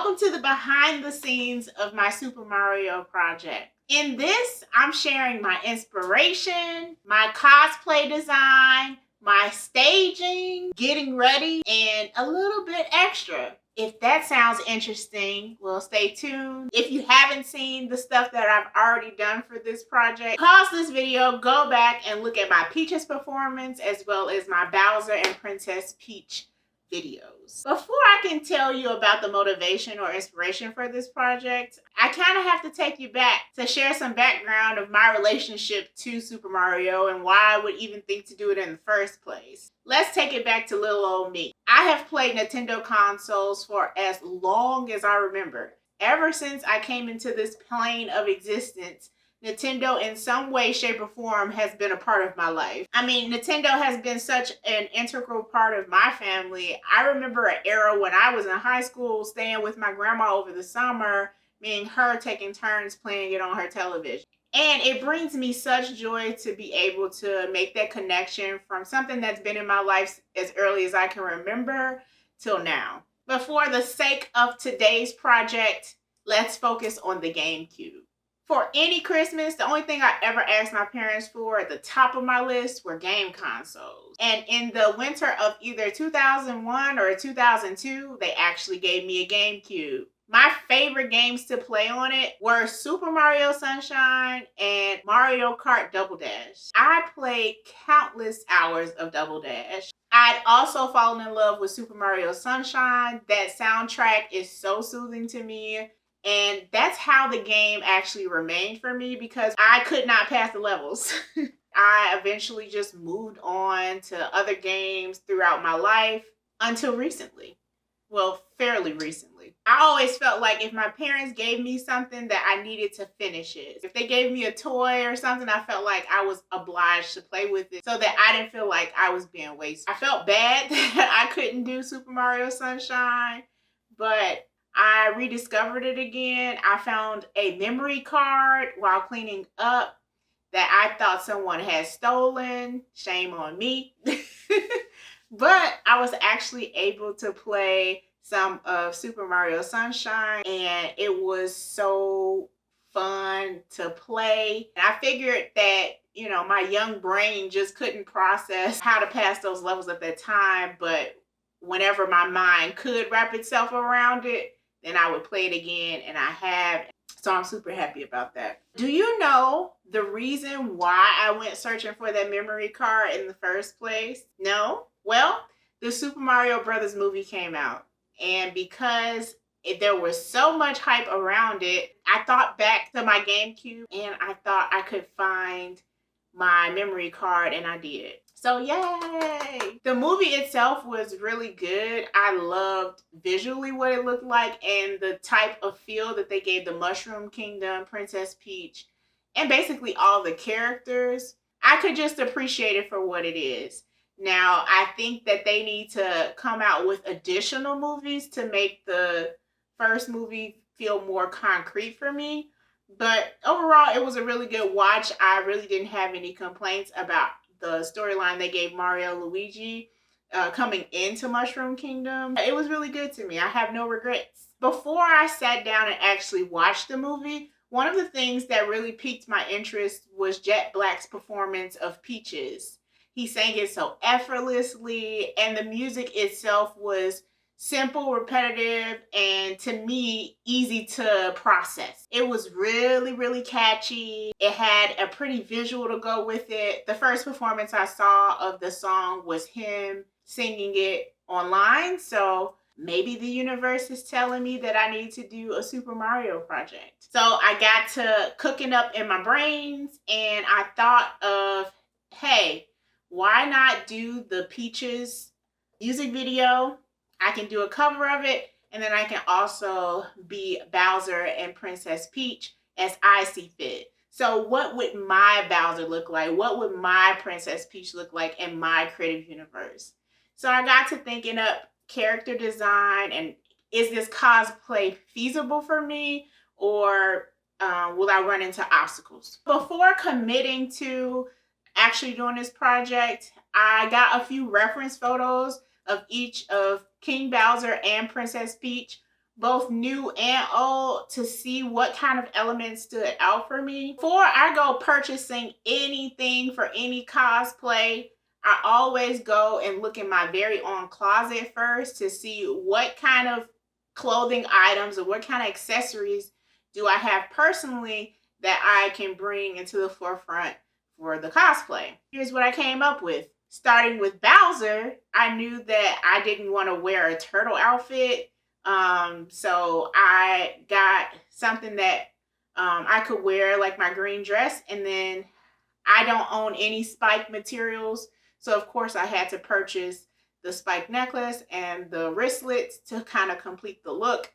Welcome to the behind the scenes of my Super Mario project. In this, I'm sharing my inspiration, my cosplay design, my staging, getting ready, and a little bit extra. If that sounds interesting, well, stay tuned. If you haven't seen the stuff that I've already done for this project, pause this video, go back and look at my Peach's performance as well as my Bowser and Princess Peach videos. Before I can tell you about the motivation or inspiration for this project, I kind of have to take you back to share some background of my relationship to Super Mario and why I would even think to do it in the first place. Let's take it back to little old me. I have played Nintendo consoles for as long as I remember. Ever since I came into this plane of existence, Nintendo in some way, shape, or form has been a part of my life. I mean, Nintendo has been such an integral part of my family. I remember an era when I was in high school staying with my grandma over the summer, me and her taking turns playing it on her television. And it brings me such joy to be able to make that connection from something that's been in my life as early as I can remember till now. But for the sake of today's project, let's focus on the GameCube. For any Christmas, the only thing I ever asked my parents for at the top of my list were game consoles. And in the winter of either 2001 or 2002, they actually gave me a GameCube. My favorite games to play on it were Super Mario Sunshine and Mario Kart Double Dash. I played countless hours of Double Dash. I'd also fallen in love with Super Mario Sunshine. That soundtrack is so soothing to me. And that's how the game actually remained for me because I could not pass the levels. I eventually just moved on to other games throughout my life until recently. Well, fairly recently. I always felt like if my parents gave me something that I needed to finish it. If they gave me a toy or something, I felt like I was obliged to play with it so that I didn't feel like I was being wasted. I felt bad that I couldn't do Super Mario Sunshine, but I rediscovered it again. I found a memory card while cleaning up that I thought someone had stolen. Shame on me. But I was actually able to play some of Super Mario Sunshine and it was so fun to play. And I figured that, you know, my young brain just couldn't process how to pass those levels at that time, but whenever my mind could wrap itself around it, then I would play it again, and I have. So I'm super happy about that. Do you know the reason why I went searching for that memory card in the first place? No? Well, the Super Mario Brothers movie came out, and because there was so much hype around it, I thought back to my GameCube, and I thought I could find my memory card, and I did. So yay! The movie itself was really good. I loved visually what it looked like and the type of feel that they gave the Mushroom Kingdom, Princess Peach, and basically all the characters. I could just appreciate it for what it is. Now, I think that they need to come out with additional movies to make the first movie feel more concrete for me. But overall, it was a really good watch. I really didn't have any complaints about the storyline they gave Mario Luigi coming into Mushroom Kingdom. It was really good to me. I have no regrets. Before I sat down and actually watched the movie, one of the things that really piqued my interest was Jet Black's performance of Peaches. He sang it so effortlessly, and the music itself was simple, repetitive, and to me, easy to process. It was really, really catchy. It had a pretty visual to go with it. The first performance I saw of the song was him singing it online, so maybe the universe is telling me that I need to do a Super Mario project. So I got to cooking up in my brains, and I thought of, hey, why not do the Peaches music video? I can do a cover of it, and then I can also be Bowser and Princess Peach as I see fit. So what would my Bowser look like? What would my Princess Peach look like in my creative universe? So I got to thinking up character design and is this cosplay feasible for me, or will I run into obstacles? Before committing to actually doing this project, I got a few reference photos of each of King Bowser and Princess Peach both new and old, to see what kind of elements stood out for me. Before I go purchasing anything for any cosplay, I always go and look in my very own closet first to see what kind of clothing items or what kind of accessories do I have personally that I can bring into the forefront for the cosplay. Here's what I came up with. Starting with Bowser, I knew that I didn't want to wear a turtle outfit. So I got something that I could wear, like my green dress, and then I don't own any spike materials. So of course I had to purchase the spike necklace and the wristlets to kind of complete the look.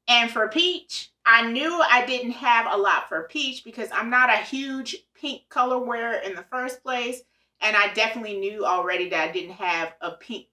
And for Peach, I knew I didn't have a lot for Peach because I'm not a huge pink color wearer in the first place. And I definitely knew already that I didn't have a pink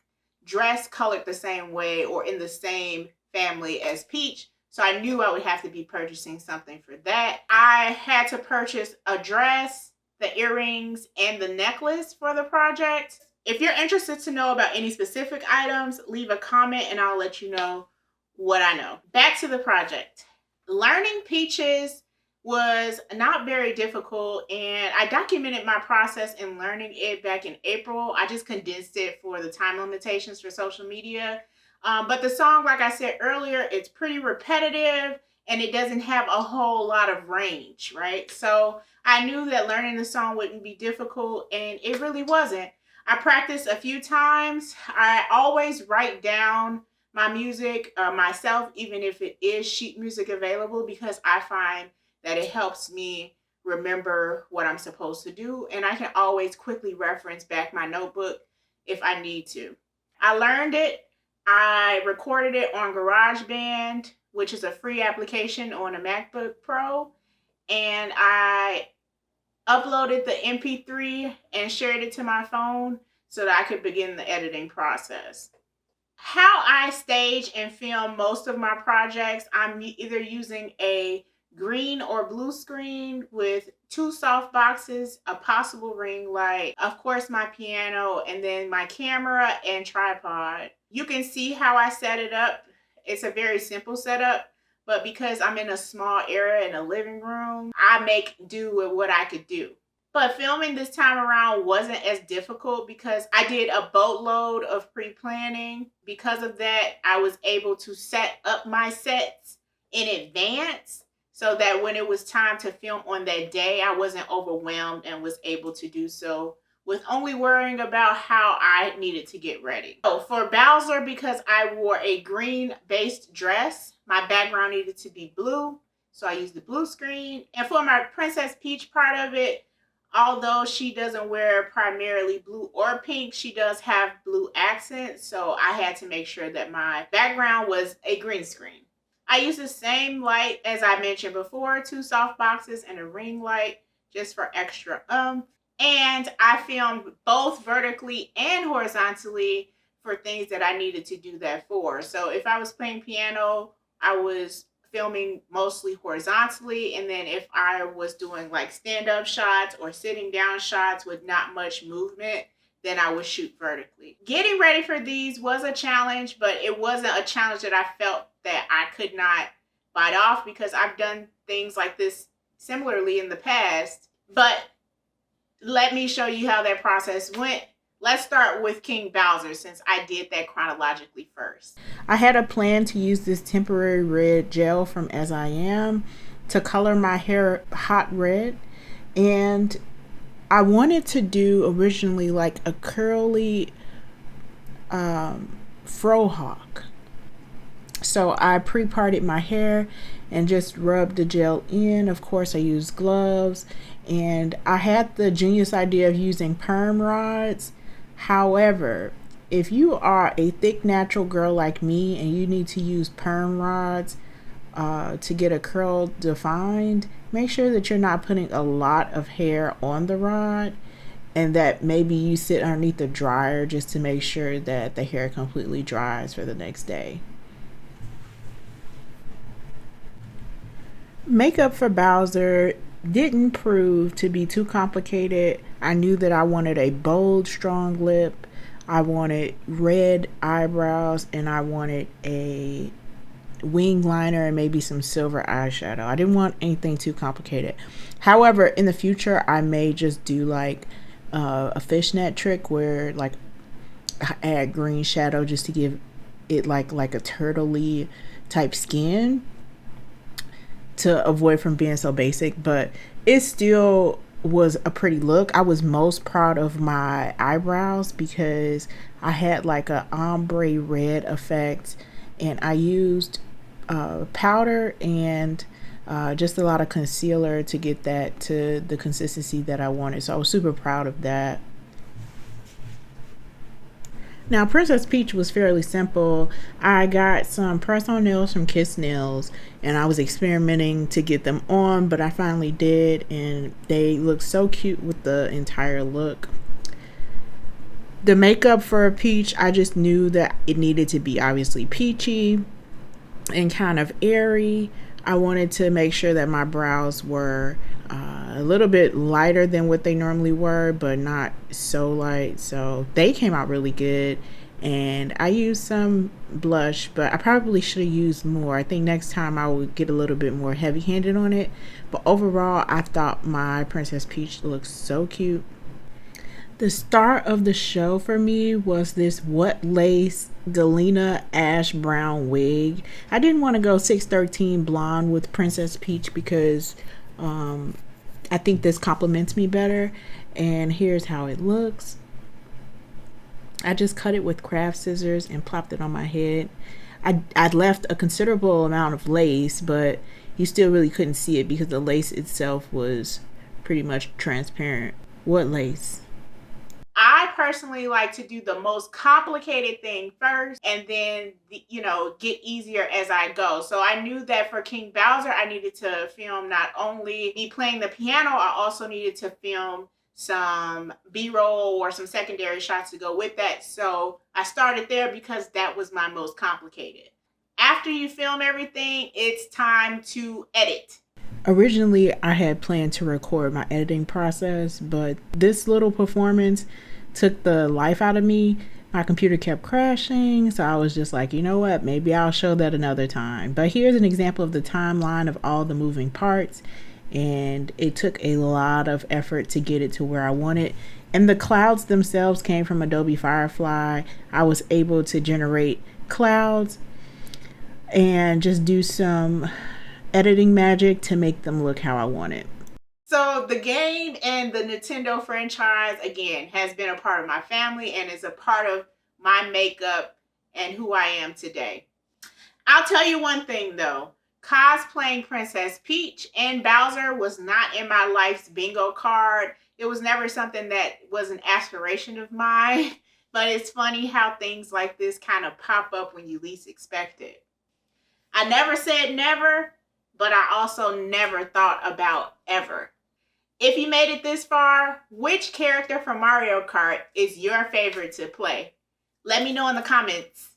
dress colored the same way or in the same family as Peach. So I knew I would have to be purchasing something for that. I had to purchase a dress, the earrings, and the necklace for the project. If you're interested to know about any specific items, leave a comment and I'll let you know what I know. Back to the project. Learning Peaches was not very difficult, and I documented my process in learning it back in April. I just condensed it for the time limitations for social media. But the song, like I said earlier, it's pretty repetitive and it doesn't have a whole lot of range, right? So I knew that learning the song wouldn't be difficult, and it really wasn't. I practiced a few times. I always write down my music myself, even if it is sheet music available, because I find that it helps me remember what I'm supposed to do, and I can always quickly reference back my notebook if I need to. I learned it. I recorded it on GarageBand, which is a free application on a MacBook Pro, and I uploaded the MP3 and shared it to my phone so that I could begin the editing process. How I stage and film most of my projects, I'm either using a green or blue screen with 2 soft boxes, a possible ring light, of course my piano, and then my camera and tripod. You can see how I set it up. It's a very simple setup, but because I'm in a small area in a living room, I make do with what I could do. But filming this time around wasn't as difficult because I did a boatload of pre-planning. Because of that, I was able to set up my sets in advance so that when it was time to film on that day, I wasn't overwhelmed and was able to do so with only worrying about how I needed to get ready. So for Bowser, because I wore a green-based dress, my background needed to be blue, so I used the blue screen. And for my Princess Peach part of it, although she doesn't wear primarily blue or pink, she does have blue accents, so I had to make sure that my background was a green screen. I used the same light as I mentioned before, 2 soft boxes and a ring light just for extra and I filmed both vertically and horizontally for things that I needed to do that for. So if I was playing piano, I was filming mostly horizontally, and then if I was doing like stand-up shots or sitting down shots with not much movement, then I would shoot vertically. Getting ready for these was a challenge, but it wasn't a challenge that I felt that I could not bite off because I've done things like this similarly in the past. But let me show you how that process went. Let's start with King Bowser since I did that chronologically first. I had a plan to use this temporary red gel from As I Am to color my hair hot red, and I wanted to do originally like a curly frohawk. So I pre-parted my hair and just rubbed the gel in. Of course I used gloves, and I had the genius idea of using perm rods. However, if you are a thick natural girl like me and you need to use perm rods to get a curl defined, make sure that you're not putting a lot of hair on the rod, and that maybe you sit underneath the dryer just to make sure that the hair completely dries for the next day. Makeup for Bowser didn't prove to be too complicated. I knew that I wanted a bold, strong lip. I wanted red eyebrows, and I wanted a wing liner and maybe some silver eyeshadow. I didn't want anything too complicated. However, in the future, I may just do like a fishnet trick where like I add green shadow just to give it like a turtley type skin to avoid from being so basic, but it still was a pretty look. I was most proud of my eyebrows because I had like a ombre red effect, and I used powder and just a lot of concealer to get that to the consistency that I wanted. So I was super proud of that. Now, Princess Peach was fairly simple. I got some press on nails from Kiss Nails and I was experimenting to get them on, but I finally did, and they look so cute with the entire look. The makeup for Peach, I just knew that it needed to be obviously peachy and kind of airy. I wanted to make sure that my brows were a little bit lighter than what they normally were, but not so light. So they came out really good. And I used some blush, but I probably should have used more. I think next time I would get a little bit more heavy handed on it. But overall, I thought my Princess Peach looked so cute. The star of the show for me was this what lace Galena ash brown wig. I didn't want to go 613 blonde with Princess Peach because I think this complements me better. And here's how it looks. I just cut it with craft scissors and plopped it on my head. I'd left a considerable amount of lace, but you still really couldn't see it because the lace itself was pretty much transparent. What lace? I personally like to do the most complicated thing first and then, get easier as I go. So I knew that for King Bowser, I needed to film not only me playing the piano, I also needed to film some B-roll or some secondary shots to go with that. So I started there because that was my most complicated. After you film everything, it's time to edit. Originally, I had planned to record my editing process, but this little performance took the life out of me. My computer kept crashing, so I was just like, you know what, maybe I'll show that another time. But here's an example of the timeline of all the moving parts, and it took a lot of effort to get it to where I wanted. And the clouds themselves came from Adobe Firefly. I was able to generate clouds and just do some editing magic to make them look how I want it. So the game and the Nintendo franchise, again, has been a part of my family and is a part of my makeup and who I am today. I'll tell you one thing though, cosplaying Princess Peach and Bowser was not in my life's bingo card. It was never something that was an aspiration of mine, but it's funny how things like this kind of pop up when you least expect it. I never said never, but I also never thought about ever. If you made it this far, which character from Mario Kart is your favorite to play? Let me know in the comments.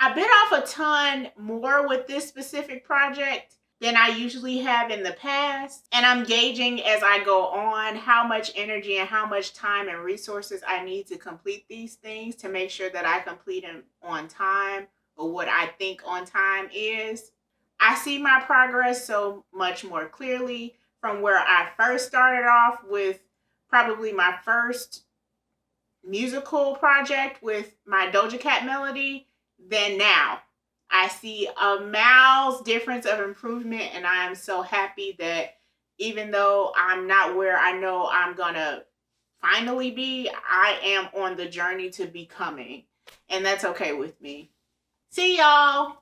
I bit off a ton more with this specific project than I usually have in the past, and I'm gauging as I go on how much energy and how much time and resources I need to complete these things to make sure that I complete them on time, or what I think on time is. I see my progress so much more clearly from where I first started off with probably my first musical project with my Doja Cat melody than now. I see a miles difference of improvement, and I am so happy that even though I'm not where I know I'm gonna finally be, I am on the journey to becoming, and that's okay with me. See y'all.